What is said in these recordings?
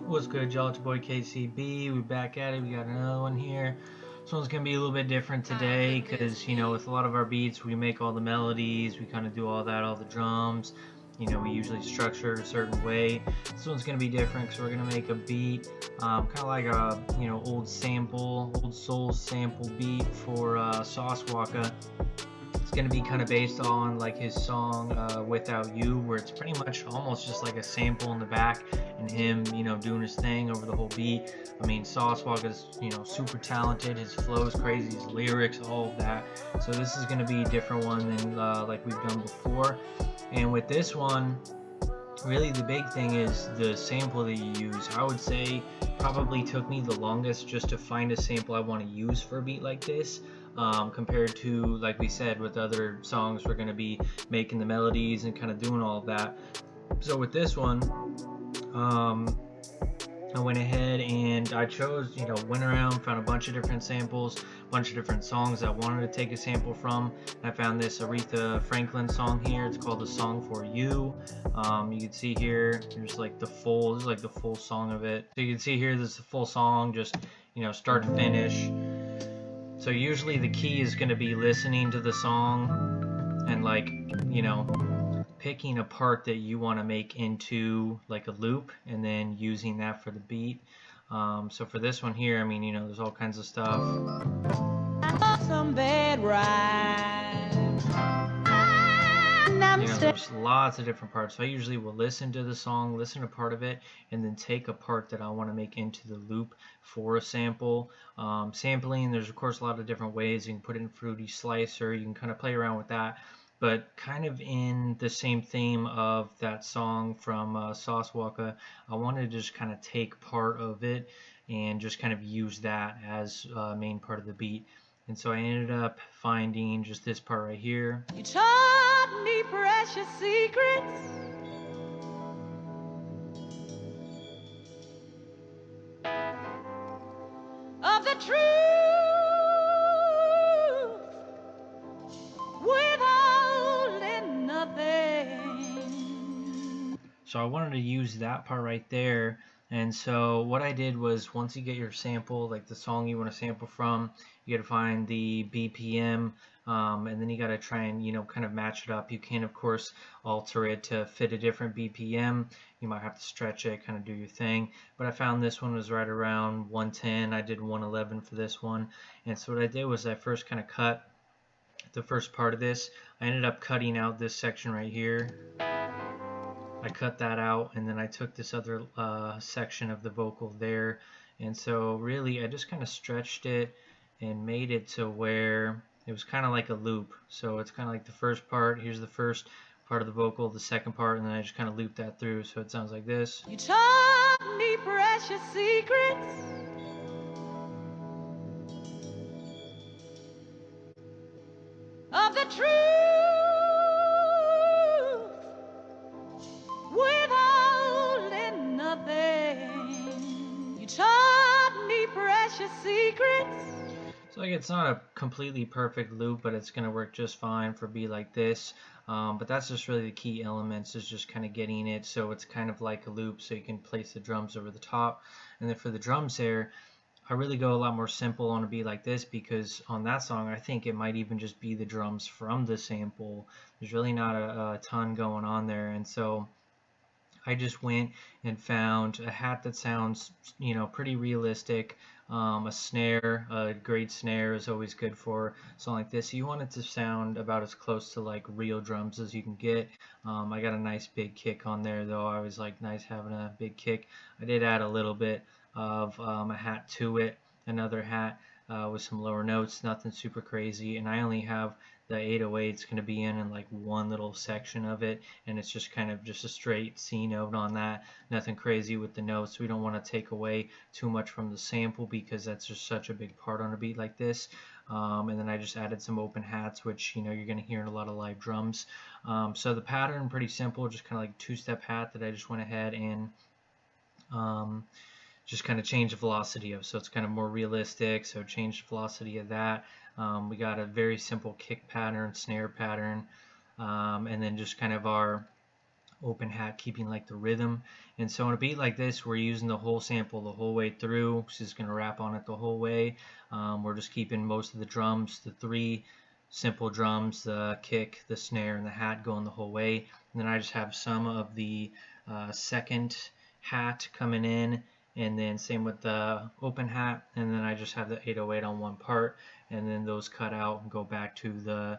What's good, y'all? It's your boy KCB. We're back at it. We got another one here. This one's gonna be a little bit different today because with a lot of our beats, we make all the melodies, we kind of do all that, all the drums. We usually structure it a certain way. This one's gonna be different because we're gonna make a beat, kind of like a old soul sample beat for Sauce Walka. It's gonna be kind of based on like his song "Without You," where it's pretty much almost just like a sample in the back and him, doing his thing over the whole beat. I mean, Sauce Walka's, super talented. His flow is crazy. His lyrics, all of that. So this is gonna be a different one than like we've done before. And with this one, really the big thing is the sample that you use. I would say probably took me the longest just to find a sample I want to use for a beat like this, compared to, like we said, with other songs we're going to be making the melodies and kind of doing all of that. So with this one, I went ahead and I chose, went around, found a bunch of different samples, a bunch of different songs I wanted to take a sample from. I found this Aretha Franklin song here. It's called "The Song for You." You can see here, there's like this is like the full song of it. So you can see here, this is the full song, just, start to finish. So usually the key is going to be listening to the song and like, picking a part that you want to make into like a loop and then using that for the beat. So for this one here, I mean, there's all kinds of stuff. Some bad There's lots of different parts. So I usually will listen to the song, listen to part of it, and then take a part that I want to make into the loop for a sample. Sampling, there's of course a lot of different ways. You can put it in Fruity Slicer, you can kind of play around with that. But kind of in the same theme of that song from Sauce Walka, I wanted to just kind of take part of it and just kind of use that as a main part of the beat. And so I ended up finding just this part right here. You taught me precious secrets of the truth withholding nothing. So I wanted to use that part right there. And so what I did was, once you get your sample, like the song you want to sample from, you got to find the BPM, and then you got to try and, kind of match it up. You can, of course, alter it to fit a different BPM. You might have to stretch it, kind of do your thing. But I found this one was right around 110. I did 111 for this one. And so what I did was I first kind of cut the first part of this. I ended up cutting out this section right here. I cut that out, and then I took this other section of the vocal there, and so really I just kind of stretched it and made it to where it was kind of like a loop. So it's kind of like the first part, here's the first part of the vocal, the second part, and then I just kind of looped that through, so it sounds like this. You taught me precious secrets of the truth withholding nothing. You taught me precious secrets. So like, it's not a completely perfect loop, but it's going to work just fine for a beat like this. But that's just really the key elements, is just kind of getting it so it's kind of like a loop, so you can place the drums over the top. And then for the drums there, I really go a lot more simple on a beat like this, because on that song I think it might even just be the drums from the sample. There's really not a ton going on there, and so I just went and found a hat that sounds, pretty realistic. A snare, a great snare is always good for something like this. You want it to sound about as close to like real drums as you can get. I got a nice big kick on there, though. I always like nice having a big kick. I did add a little bit of a hat to it, another hat with some lower notes, nothing super crazy, and I only have the 808's going to be in like one little section of it, and it's just kind of just a straight C note on that, nothing crazy with the notes. We don't want to take away too much from the sample, because that's just such a big part on a beat like this. And then I just added some open hats, which you're going to hear in a lot of live drums. So the pattern, pretty simple, just kind of like two-step hat that I just went ahead and just kind of change the velocity of. So it's kind of more realistic, so change the velocity of that. We got a very simple kick pattern, snare pattern, and then just kind of our open hat, keeping like the rhythm. And so on a beat like this, we're using the whole sample the whole way through. It's just gonna rap on it the whole way. We're just keeping most of the drums, the 3 simple drums, the kick, the snare, and the hat going the whole way. And then I just have some of the second hat coming in, and then same with the open hat, and then I just have the 808 on one part, and then those cut out and go back to the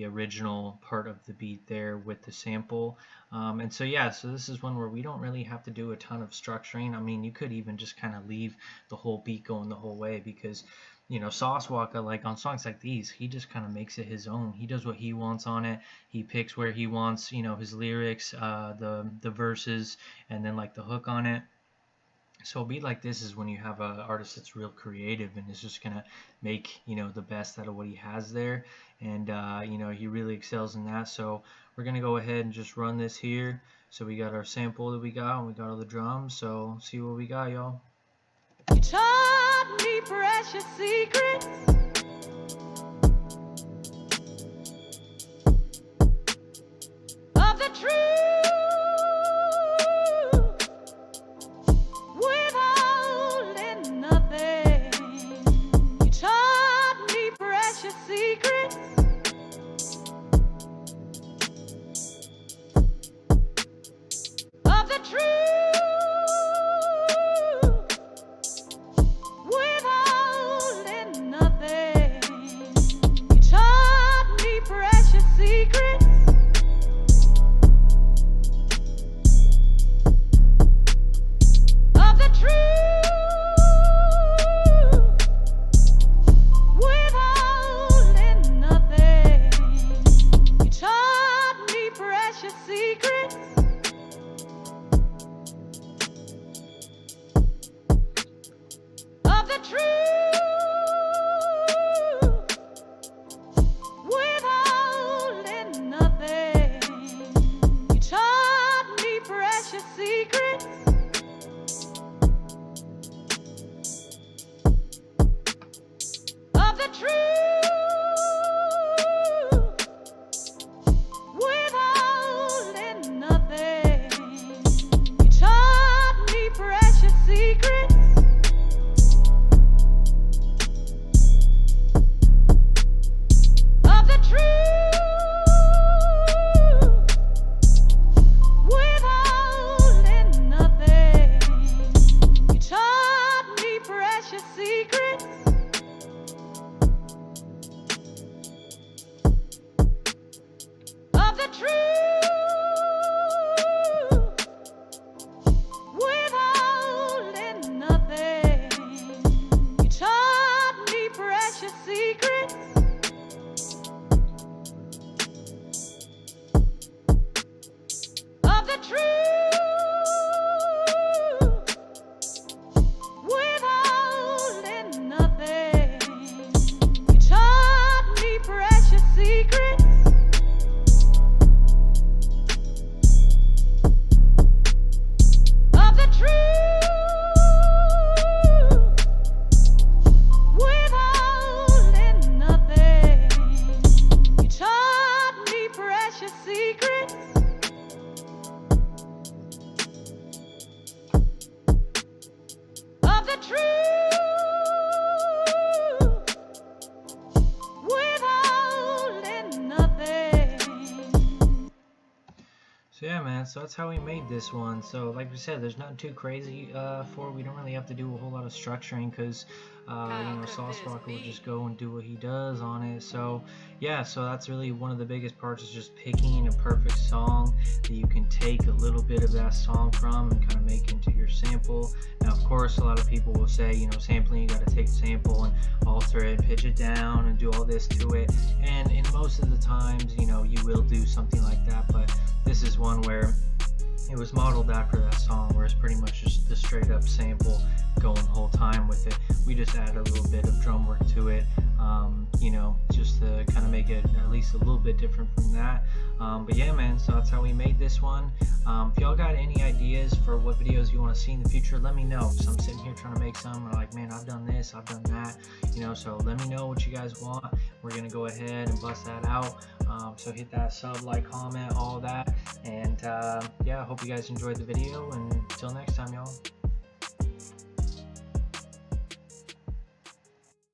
original part of the beat there with the sample. And so yeah, so this is one where we don't really have to do a ton of structuring. I mean, you could even just kind of leave the whole beat going the whole way, because Sauce Walka, like on songs like these, he just kind of makes it his own. He does what he wants on it. He picks where he wants, his lyrics, the verses, and then like the hook on it. So a beat like this is when you have an artist that's real creative and is just gonna make the best out of what he has there, and he really excels in that. So we're gonna go ahead and just run this here. So we got our sample that we got, and we got all the drums. So see what we got, y'all. You taught me precious secrets of the truth. So yeah, man, so that's how we made this one. So like we said, there's nothing too crazy for it. We don't really have to do a whole lot of structuring, because Sauce Walka will just go and do what he does on it. So yeah, so that's really one of the biggest parts, is just picking a perfect song that you can take a little bit of that song from and kind of make into your sample. Now of course, a lot of people will say, sampling, you got to take a sample and alter it, pitch it down, and do all this to it. And in most of the times, you will do something like that, but this is one where it was modeled after that song, where it's pretty much just the straight up sample going the whole time with it. We just add a little bit of drum work to it, just to kind of make it at least a little bit different from that. But yeah, man, so that's how we made this one. If y'all got any ideas for what videos you want to see in the future, let me know. So I'm sitting here trying to make some, and I'm like, man, I've done this, I've done that, so let me know what you guys want. we're gonna go ahead and bust that out. So hit that sub, like, comment, all that, and yeah, I hope you guys enjoyed the video, and until next time, y'all.